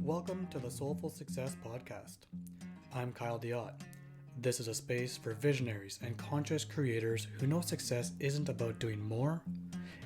Welcome to the Soulful Success Podcast. I'm Kyle Diot. This is a space for visionaries and conscious creators who know success isn't about doing more,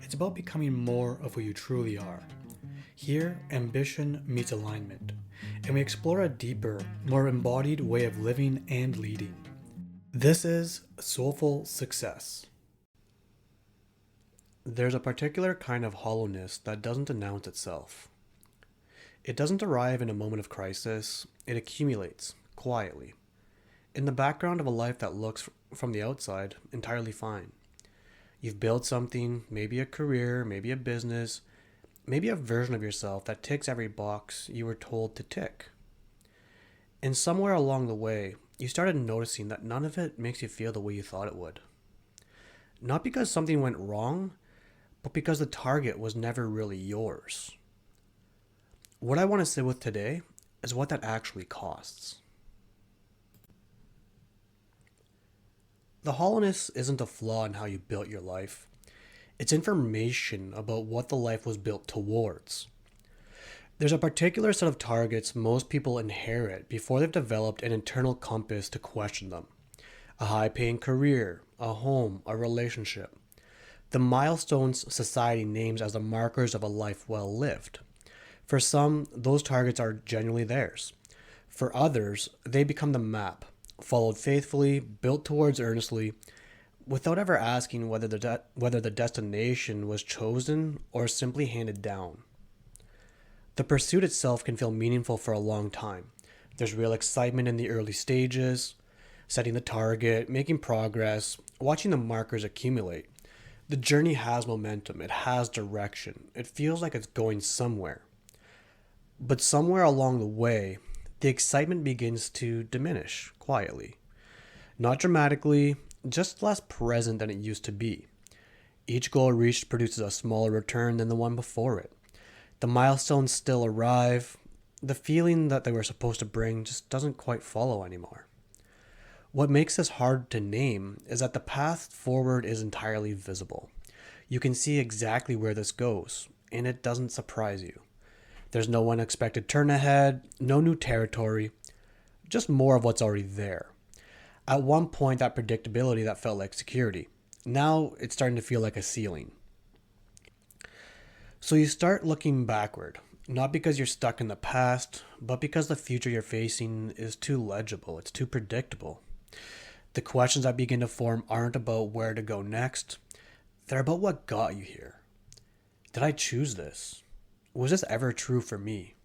it's about becoming more of who you truly are. Here, ambition meets alignment, and we explore a deeper, more embodied way of living and leading. This is Soulful Success. There's a particular kind of hollowness that doesn't announce itself. It doesn't arrive in a moment of crisis, it accumulates, quietly, in the background of a life that looks, from the outside, entirely fine. You've built something, maybe a career, maybe a business, maybe a version of yourself that ticks every box you were told to tick. And somewhere along the way, you started noticing that none of it makes you feel the way you thought it would. Not because something went wrong, but because the target was never really yours. What I want to sit with today is what that actually costs. The hollowness isn't a flaw in how you built your life. It's information about what the life was built towards. There's a particular set of targets most people inherit before they've developed an internal compass to question them. A high-paying career, a home, a relationship. The milestones society names as the markers of a life well lived. For some, those targets are genuinely theirs. For others, they become the map, followed faithfully, built towards earnestly, without ever asking whether the destination was chosen or simply handed down. The pursuit itself can feel meaningful for a long time. There's real excitement in the early stages, setting the target, making progress, watching the markers accumulate. The journey has momentum, it has direction, it feels like it's going somewhere. But somewhere along the way, the excitement begins to diminish quietly. Not dramatically, just less present than it used to be. Each goal reached produces a smaller return than the one before it. The milestones still arrive. The feeling that they were supposed to bring just doesn't quite follow anymore. What makes this hard to name is that the path forward is entirely visible. You can see exactly where this goes, and it doesn't surprise you. There's no unexpected turn ahead, no new territory, just more of what's already there. At one point, that predictability that felt like security. Now it's starting to feel like a ceiling. So you start looking backward, not because you're stuck in the past, but because the future you're facing is too legible, it's too predictable. The questions that begin to form aren't about where to go next, they're about what got you here. Did I choose this? Was this ever true for me?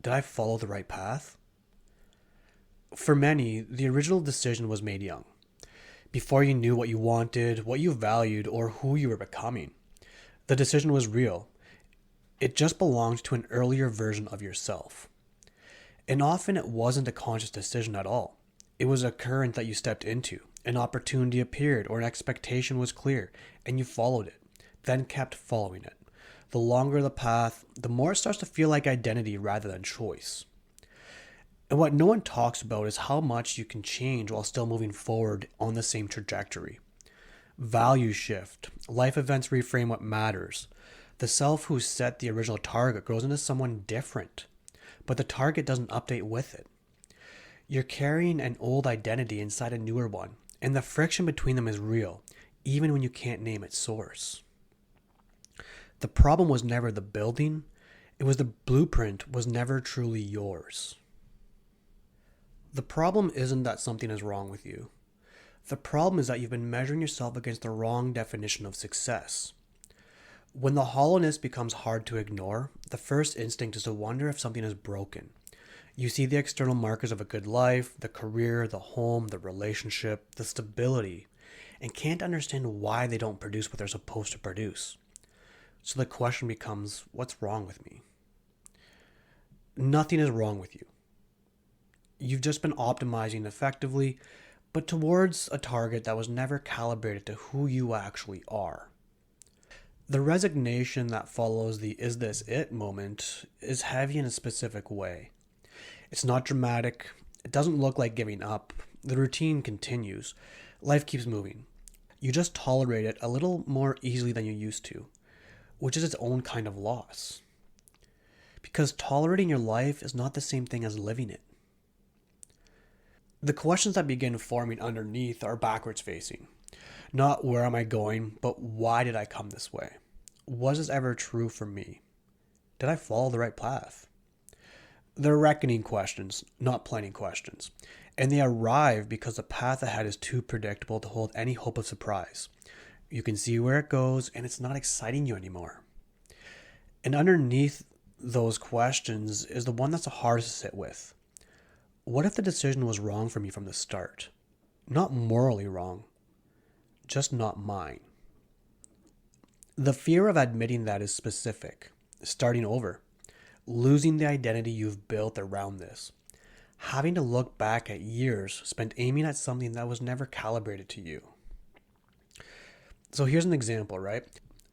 Did I follow the right path? For many, the original decision was made young, before you knew what you wanted, what you valued, or who you were becoming. The decision was real. It just belonged to an earlier version of yourself. And often it wasn't a conscious decision at all. It was a current that you stepped into. An opportunity appeared or an expectation was clear, and you followed it, then kept following it. The longer the path, the more it starts to feel like identity rather than choice. And what no one talks about is how much you can change while still moving forward on the same trajectory. Values shift, life events reframe what matters. The self who set the original target grows into someone different, but the target doesn't update with it. You're carrying an old identity inside a newer one, and the friction between them is real, even when you can't name its source. The problem was never the building, it was the blueprint was never truly yours. The problem isn't that something is wrong with you. The problem is that you've been measuring yourself against the wrong definition of success. When the hollowness becomes hard to ignore, the first instinct is to wonder if something is broken. You see the external markers of a good life, the career, the home, the relationship, the stability, and can't understand why they don't produce what they're supposed to produce. So the question becomes, what's wrong with me? Nothing is wrong with you. You've just been optimizing effectively, but towards a target that was never calibrated to who you actually are. The resignation that follows the "is this it" moment is heavy in a specific way. It's not dramatic. It doesn't look like giving up. The routine continues. Life keeps moving. You just tolerate it a little more easily than you used to, which is its own kind of loss. Because tolerating your life is not the same thing as living it. The questions that begin forming underneath are backwards facing. Not where am I going, but why did I come this way? Was this ever true for me? Did I follow the right path? They're reckoning questions, not planning questions. And they arrive because the path ahead is too predictable to hold any hope of surprise. You can see where it goes, and it's not exciting you anymore. And underneath those questions is the one that's the hardest to sit with. What if the decision was wrong for me from the start? Not morally wrong, just not mine. The fear of admitting that is specific, starting over, losing the identity you've built around this, having to look back at years spent aiming at something that was never calibrated to you. So here's an example, right?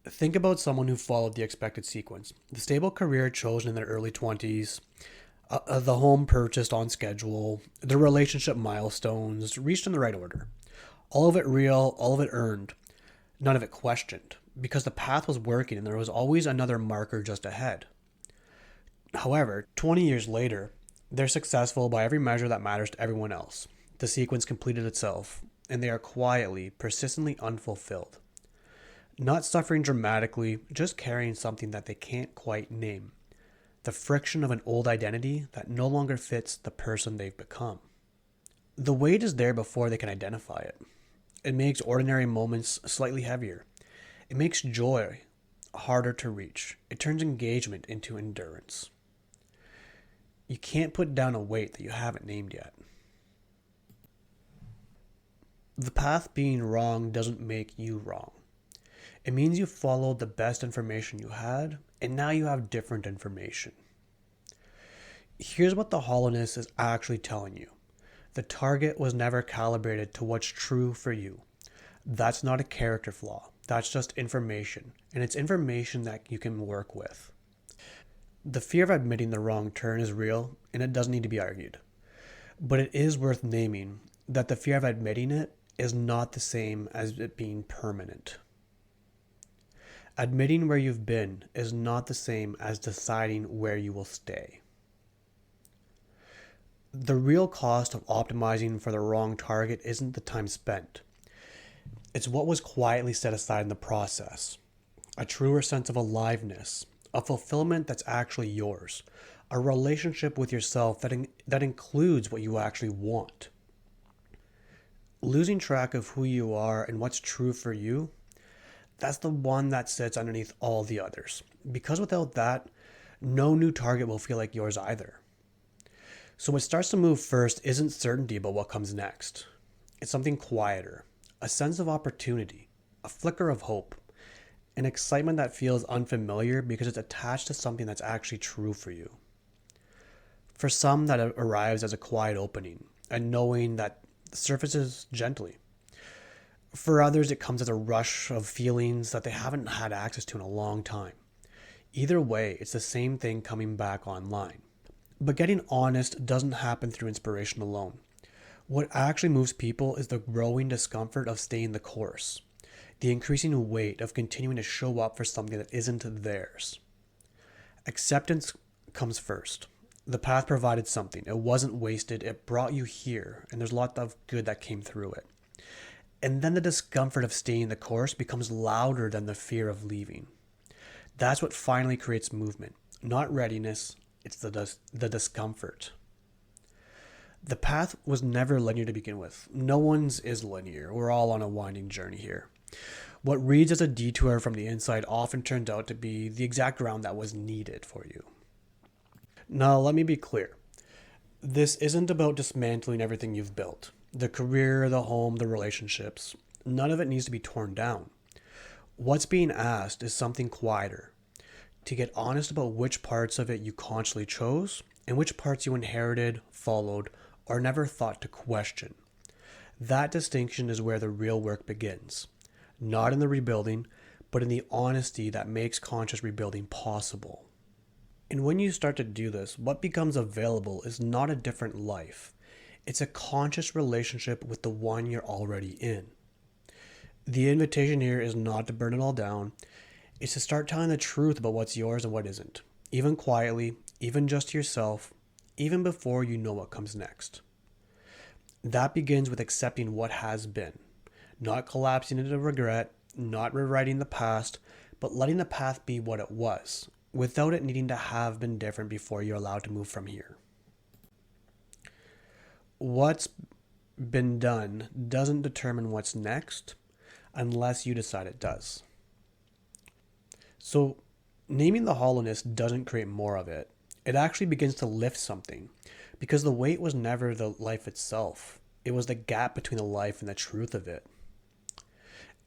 Think about someone who followed the expected sequence. The stable career chosen in their early 20s, the home purchased on schedule, the relationship milestones reached in the right order. All of it real, all of it earned, none of it questioned, because the path was working and there was always another marker just ahead. However, 20 years later, they're successful by every measure that matters to everyone else. The sequence completed itself, and they are quietly, persistently unfulfilled. Not suffering dramatically, just carrying something that they can't quite name. The friction of an old identity that no longer fits the person they've become. The weight is there before they can identify it. It makes ordinary moments slightly heavier. It makes joy harder to reach. It turns engagement into endurance. You can't put down a weight that you haven't named yet. The path being wrong doesn't make you wrong. It means you followed the best information you had, and now you have different information. Here's what the hollowness is actually telling you. The target was never calibrated to what's true for you. That's not a character flaw. That's just information, and it's information that you can work with. The fear of admitting the wrong turn is real, and it doesn't need to be argued. But it is worth naming that the fear of admitting it is not the same as it being permanent. Admitting where you've been is not the same as deciding where you will stay. The real cost of optimizing for the wrong target isn't the time spent. It's what was quietly set aside in the process. A truer sense of aliveness, a fulfillment that's actually yours, a relationship with yourself that includes what you actually want. Losing track of who you are and what's true for you, that's the one that sits underneath all the others. Because without that, no new target will feel like yours either. So what starts to move first isn't certainty about what comes next. It's something quieter, a sense of opportunity, a flicker of hope, an excitement that feels unfamiliar because it's attached to something that's actually true for you. For some, that arrives as a quiet opening, a knowing that surfaces gently. For others, it comes as a rush of feelings that they haven't had access to in a long time. Either way, it's the same thing coming back online. But getting honest doesn't happen through inspiration alone. What actually moves people is the growing discomfort of staying the course, the increasing weight of continuing to show up for something that isn't theirs. Acceptance comes first. The path provided something. It wasn't wasted. It brought you here, and there's a lot of good that came through it. And then the discomfort of staying the course becomes louder than the fear of leaving. That's what finally creates movement. Not readiness, it's the discomfort. The path was never linear to begin with. No one's is linear. We're all on a winding journey here. What reads as a detour from the inside often turns out to be the exact route that was needed for you. Now, let me be clear. This isn't about dismantling everything you've built. The career, the home, the relationships. None of it needs to be torn down. What's being asked is something quieter. To get honest about which parts of it you consciously chose and which parts you inherited, followed, or never thought to question. That distinction is where the real work begins. Not in the rebuilding, but in the honesty that makes conscious rebuilding possible. And when you start to do this, what becomes available is not a different life. It's a conscious relationship with the one you're already in. The invitation here is not to burn it all down. It's to start telling the truth about what's yours and what isn't. even quietly, even just to yourself, even before you know what comes next. That begins with accepting what has been, not collapsing into regret, not rewriting the past, but letting the path be what it was, without it needing to have been different before you're allowed to move from here. What's been done doesn't determine what's next unless you decide it does. So, naming the hollowness doesn't create more of it. It actually begins to lift something, because the weight was never the life itself. It was the gap between the life and the truth of it.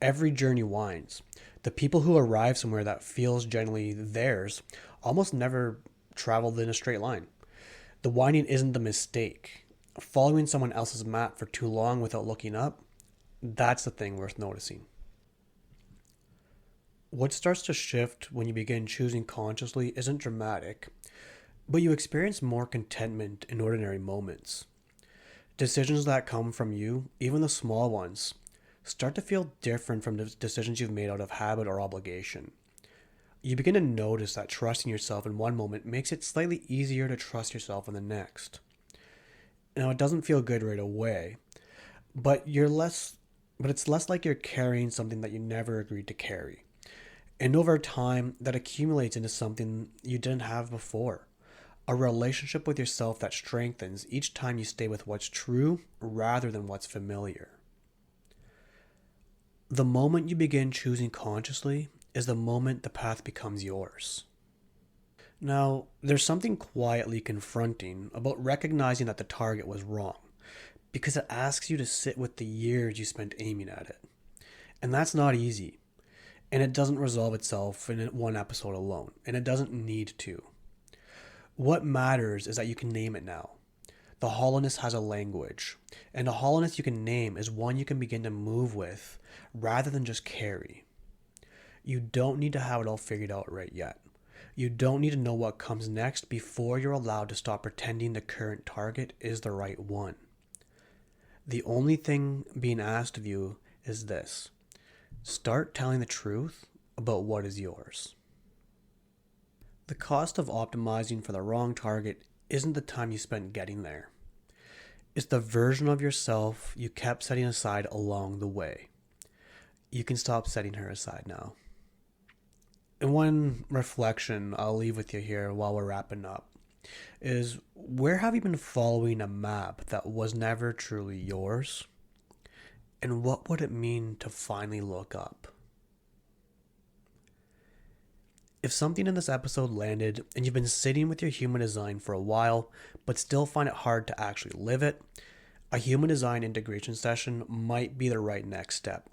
Every journey winds. The people who arrive somewhere that feels generally theirs almost never traveled in a straight line. The winding isn't the mistake. Following someone else's map for too long without looking up, that's the thing worth noticing. What starts to shift when you begin choosing consciously isn't dramatic, but you experience more contentment in ordinary moments. Decisions that come from you, even the small ones, start to feel different from the decisions you've made out of habit or obligation. You begin to notice that trusting yourself in one moment makes it slightly easier to trust yourself in the next. Now, it doesn't feel good right away, but it's less like you're carrying something that you never agreed to carry. And over time, that accumulates into something you didn't have before. A relationship with yourself that strengthens each time you stay with what's true rather than what's familiar. The moment you begin choosing consciously is the moment the path becomes yours. Now, there's something quietly confronting about recognizing that the target was wrong, because it asks you to sit with the years you spent aiming at it. And that's not easy. And it doesn't resolve itself in one episode alone, and it doesn't need to. What matters is that you can name it now. The hollowness has a language, and a hollowness you can name is one you can begin to move with rather than just carry. You don't need to have it all figured out right yet. You don't need to know what comes next before you're allowed to stop pretending the current target is the right one. The only thing being asked of you is this: start telling the truth about what is yours. The cost of optimizing for the wrong target isn't the time you spent getting there. It's the version of yourself you kept setting aside along the way. You can stop setting her aside now. And one reflection I'll leave with you here while we're wrapping up is, where have you been following a map that was never truly yours? And what would it mean to finally look up? If something in this episode landed and you've been sitting with your human design for a while but still find it hard to actually live it, a human design integration session might be the right next step.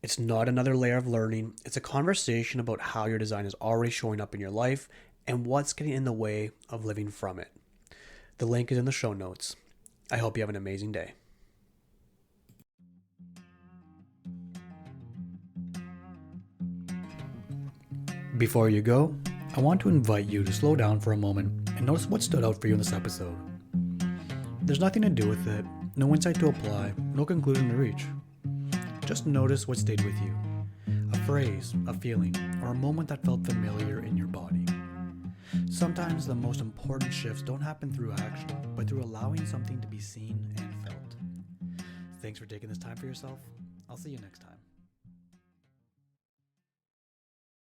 It's not another layer of learning, it's a conversation about how your design is already showing up in your life and what's getting in the way of living from it. The link is in the show notes. I hope you have an amazing day. Before you go, I want to invite you to slow down for a moment and notice what stood out for you in this episode. There's nothing to do with it, no insight to apply, no conclusion to reach. Just notice what stayed with you. A phrase, a feeling, or a moment that felt familiar in your body. Sometimes the most important shifts don't happen through action, but through allowing something to be seen and felt. Thanks for taking this time for yourself. I'll see you next time.